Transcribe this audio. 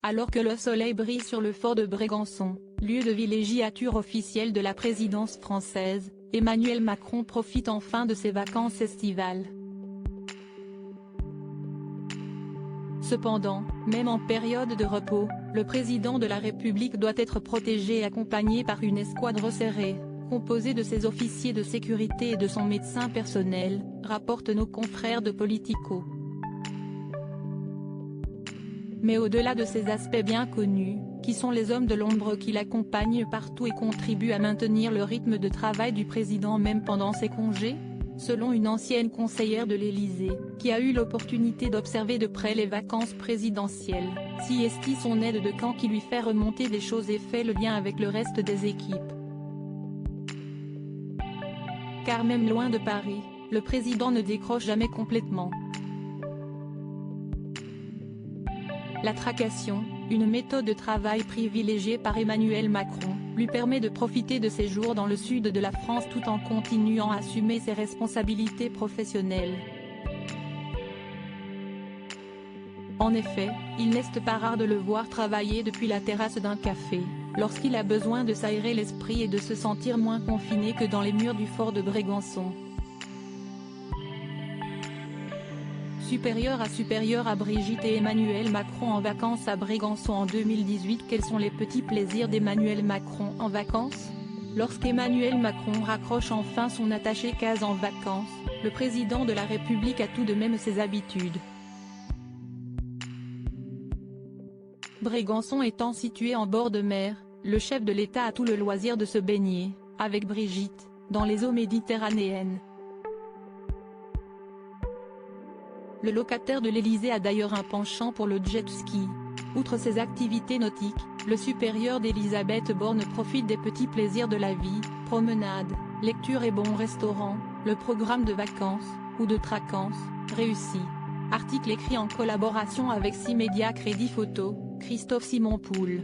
Alors que le soleil brille sur le fort de Brégançon, lieu de villégiature officielle de la présidence française, Emmanuel Macron profite enfin de ses vacances estivales. Cependant, même en période de repos, le président de la République doit être protégé et accompagné par une escouade resserrée, composée de ses officiers de sécurité et de son médecin personnel, rapportent nos confrères de Politico. Mais au-delà de ces aspects bien connus, qui sont les hommes de l'ombre qui l'accompagnent partout et contribuent à maintenir le rythme de travail du président même pendant ses congés? Selon une ancienne conseillère de l'Élysée, qui a eu l'opportunité d'observer de près les vacances présidentielles, Siesti son aide de camp qui lui fait remonter des choses et fait le lien avec le reste des équipes. Car même loin de Paris, le président ne décroche jamais complètement. La tracation, une méthode de travail privilégiée par Emmanuel Macron, lui permet de profiter de ses jours dans le sud de la France tout en continuant à assumer ses responsabilités professionnelles. En effet, il n'est pas rare de le voir travailler depuis la terrasse d'un café, lorsqu'il a besoin de s'aérer l'esprit et de se sentir moins confiné que dans les murs du fort de Brégançon. Supérieur à Brigitte et Emmanuel Macron en vacances à Brégançon en 2018. Quels sont les petits plaisirs d'Emmanuel Macron en vacances? Lorsqu'Emmanuel Macron raccroche enfin son attaché-case en vacances, le président de la République a tout de même ses habitudes. Brégançon étant situé en bord de mer, le chef de l'État a tout le loisir de se baigner, avec Brigitte, dans les eaux méditerranéennes. Le locataire de l'Élysée a d'ailleurs un penchant pour le jet ski. Outre ses activités nautiques, le supérieur d'Elisabeth Borne profite des petits plaisirs de la vie, promenades, lecture et bons restaurants, le programme de vacances, ou de tracances, réussi. Article écrit en collaboration avec 6 médias Crédit Photo, Christophe Simonpoul.